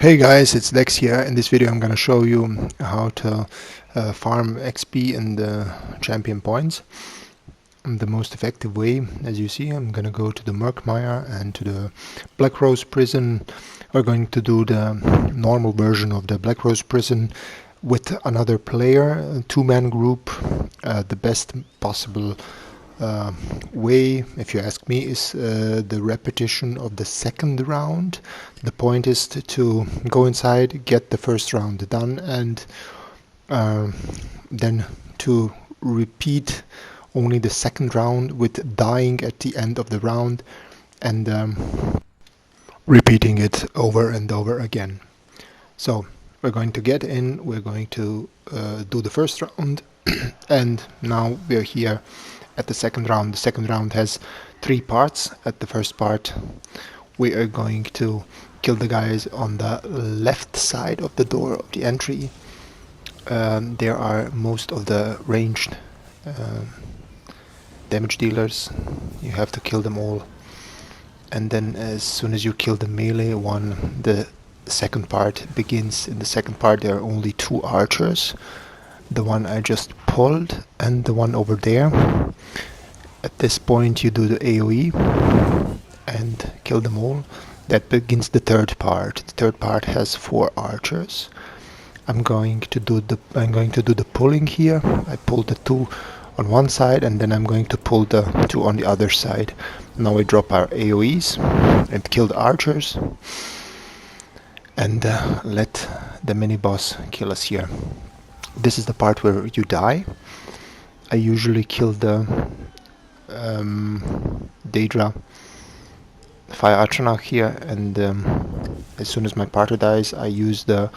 Hey guys, it's Lex here. In this video I'm gonna show you how to farm XP in the champion points. The most effective way, as you see, I'm gonna go to the Murkmire and to the Blackrose Prison. We're going to do the normal version of the Blackrose Prison with another player, a two-man group. The best possible way, if you ask me, is the repetition of the second round. The point is to go inside, get the first round done, and then to repeat only the second round with dying at the end of the round and repeating it over and over again. So we're going to get in, we're going to do the first round and now we're here at the second round. The second round has three parts. At the first part we are going to kill the guys on the left side of the door of the entry. There are most of the ranged damage dealers. You have to kill them all, and then as soon as you kill the melee one, the second part begins. In the second part there are only two archers, the one I just pulled and the one over there. At this point you do the AoE and kill them all. That begins the third part. The third part has four archers. I'm going to do the pulling here. I pull the two on one side and then I'm going to pull the two on the other side. Now we drop our AoEs and kill the archers and let the mini boss kill us here. This is the part where you die. I usually kill the Daedra Fire Atronach here, and as soon as my party dies I use the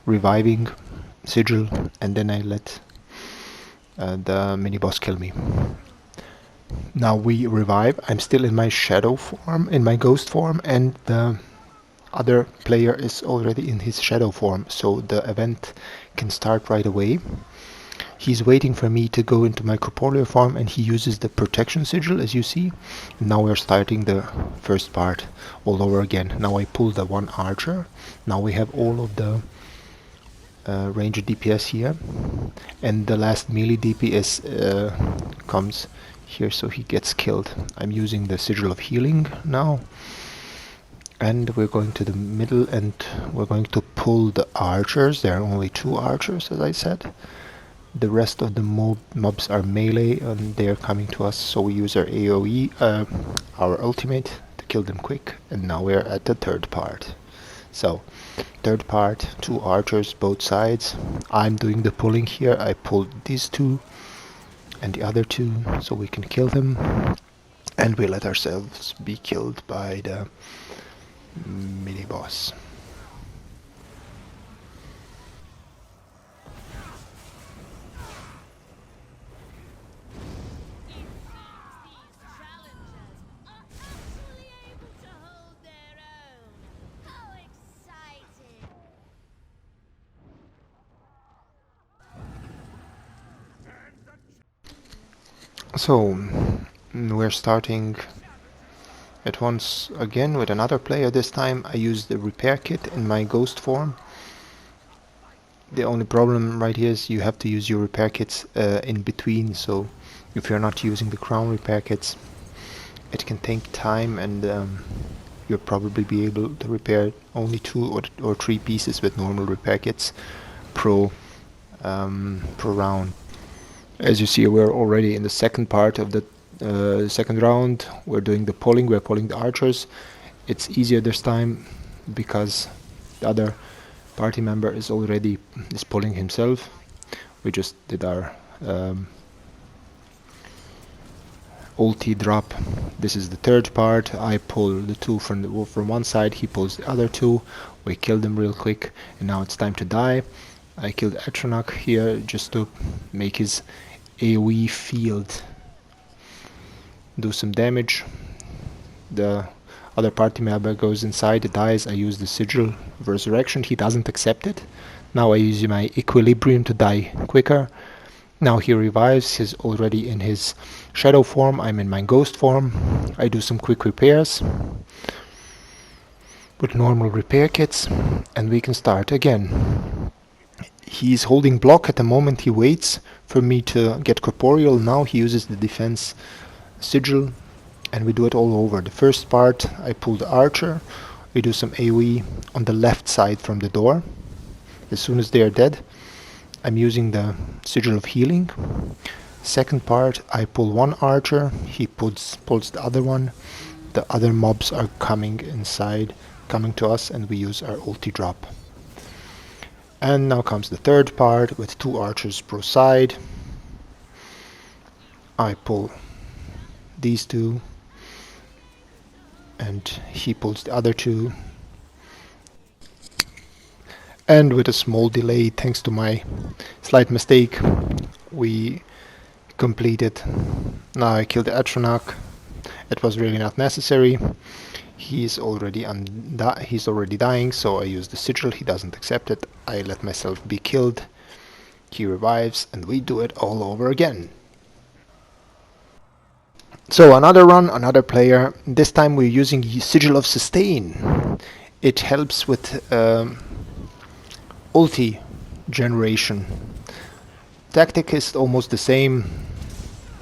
reviving sigil and then I let the mini boss kill me. Now we revive. I'm still in my shadow form, in my ghost form, and the other player is already in his shadow form, so the event can start right away. He's waiting for me to go into my corporeal form and he uses the protection sigil, as you see. And now we're starting the first part all over again. Now I pull the one archer. Now we have all of the ranged DPS here, and the last melee DPS comes here, so he gets killed. I'm using the sigil of healing now, and we're going to the middle and we're going to pull the archers. There are only two archers, as I said. The rest of the mobs are melee and they are coming to us, so we use our AoE, our ultimate, to kill them quick. And now we're at the third part. So, third part, two archers both sides. I'm doing the pulling here. I pulled these two and the other two so we can kill them, and we let ourselves be killed by the mini boss. So we're starting at once again with another player. This time I use the repair kit in my ghost form. The only problem right here is you have to use your repair kits in between, so if you're not using the crown repair kits it can take time, and you'll probably be able to repair only two or three pieces with normal repair kits per round. As you see, we're already in the second part of the second round. We're doing the pulling, we're pulling the archers. It's easier this time because the other party member is pulling himself. We just did our ulti drop. This is the third part. I pull the two from one side, he pulls the other two. We kill them real quick, and now it's time to die. I killed Atronach here just to make his AoE field do some damage. The other party member goes inside, dies. I use the sigil of resurrection. He doesn't accept it. Now I use my equilibrium to die quicker. Now he revives. He's already in his shadow form. I'm in my ghost form. I do some quick repairs. with normal repair kits, and we can start again. He's holding block at the moment. He waits for me to get corporeal. Now he uses the defense sigil, and we do it all over. The first part, I pull the archer. We do some AoE on the left side from the door. As soon as they are dead, I'm using the sigil of healing. Second part, I pull one archer. He pulls the other one. The other mobs are coming inside, coming to us, and we use our ulti drop. And now comes the third part with 2 archers per side. I pull these 2, and he pulls the other 2. And with a small delay, thanks to my slight mistake, we completed. Now I killed the Atronach. It was really not necessary. He's already dying, so I use the sigil. He doesn't accept it. I let myself be killed. He revives, and we do it all over again. So another run, another player. This time we're using Sigil of Sustain. It helps with ulti generation. Tactic is almost the same.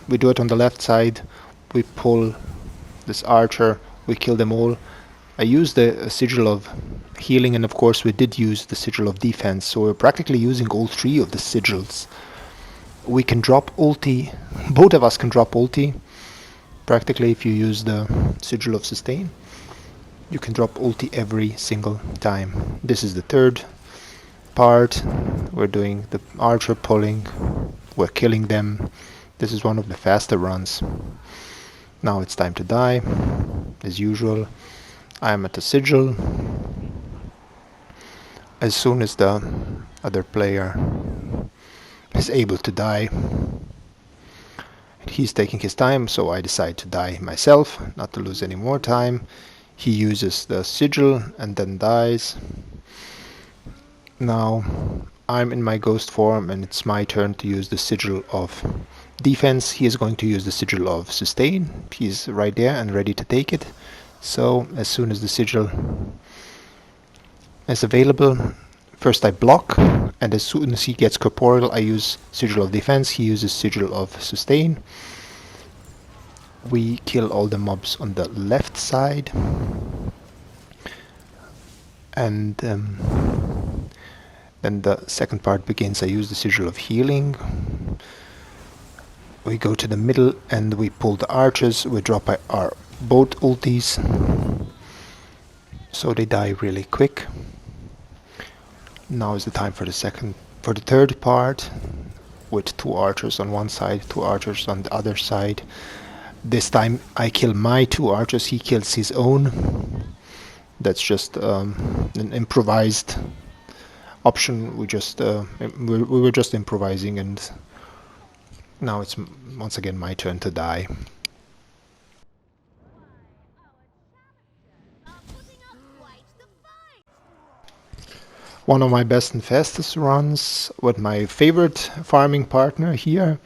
We do it on the left side. We pull this archer. We kill them all. I use the sigil of healing, and of course we did use the sigil of defense, so we're practically using all 3 of the sigils. We can drop ulti. Both of us can drop ulti. Practically, if you use the sigil of sustain, you can drop ulti every single time. This is the third part. We're doing the archer pulling. We're killing them. This is one of the faster runs. Now it's time to die. As usual, I am at the sigil. As soon as the other player is able to die, he's taking his time, so I decide to die myself, not to lose any more time. He uses the sigil and then dies. Now I'm in my ghost form, and it's my turn to use the sigil of defense. He is going to use the sigil of sustain. He's right there and ready to take it. So as soon as the sigil is available, first I block, and as soon as he gets corporeal, I use sigil of defense. He uses sigil of sustain. We kill all the mobs on the left side, and then the second part begins. I use the sigil of healing. We go to the middle and we pull the archers. We drop our both ultis, so they die really quick. Now is the time for the third part, with 2 archers on one side, 2 archers on the other side. This time I kill my 2 archers. He kills his own. That's just an improvised option. We were just improvising, and now it's once again my turn to die. One of my best and fastest runs with my favorite farming partner here.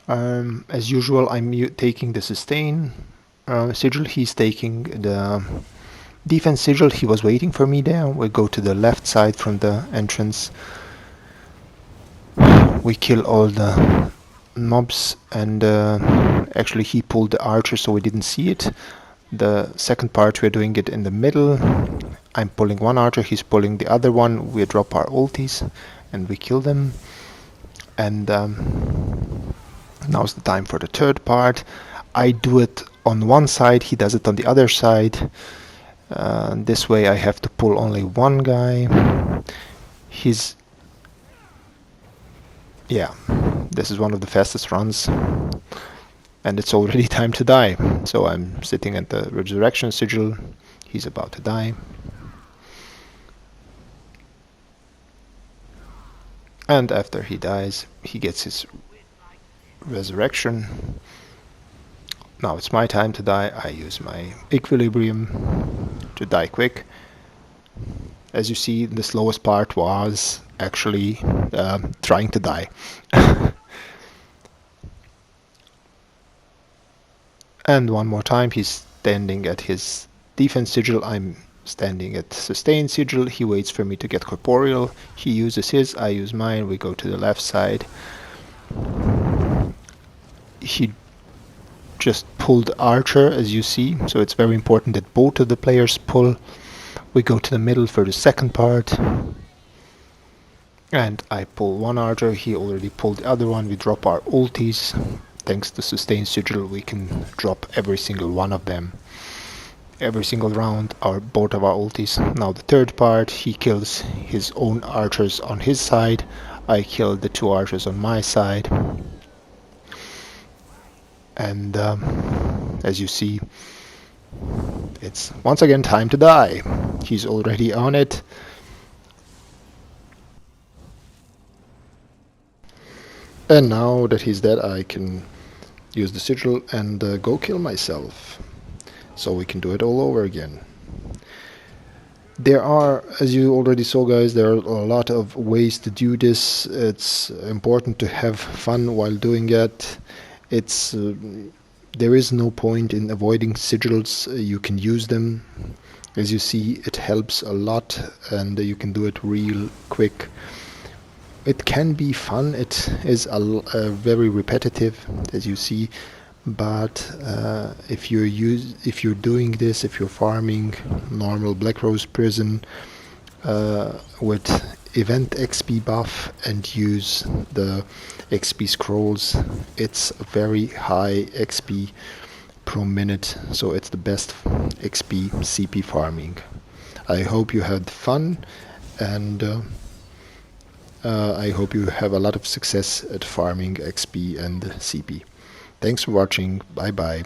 As usual, I'm taking the sustain sigil. He's taking the defense sigil. He was waiting for me there. We go to the left side from the entrance. We kill all the mobs, and actually he pulled the archer, so we didn't see it. The second part, we're doing it in the middle. I'm pulling one archer, he's pulling the other one. We drop our ultis and we kill them. And now's the time for the third part. I do it on one side, he does it on the other side. This way I have to pull only one guy. Yeah, this is one of the fastest runs. And it's already time to die. So I'm sitting at the resurrection sigil. He's about to die. And after he dies, he gets his resurrection. Now it's my time to die. I use my equilibrium to die quick. As you see, the slowest part was actually trying to die. And one more time, he's standing at his defense sigil. I'm standing at sustain sigil. He waits for me to get corporeal. He uses his, I use mine. We go to the left side. He just pulled archer, as you see, so it's very important that both of the players pull. We go to the middle for the second part, and I pull one archer. He already pulled the other one. We drop our ultis. Thanks to sustain sigil, we can drop every single one of them every single round, both of our ultis. Now the third part, he kills his own archers on his side. I kill the two archers on my side. And as you see, it's once again time to die. He's already on it. And now that he's dead, I can use the sigil and go kill myself. So we can do it all over again. There are, as you already saw guys, there are a lot of ways to do this. It's important to have fun while doing it. There is no point in avoiding sigils. You can use them. As you see, it helps a lot, and you can do it real quick. It can be fun. It is very repetitive, as you see. But if you're doing this, if you're farming normal Blackrose Prison with event XP buff and use the XP scrolls, it's very high XP per minute, so it's the best XP CP farming. I hope you had fun, and I hope you have a lot of success at farming XP and CP. Thanks for watching. Bye bye.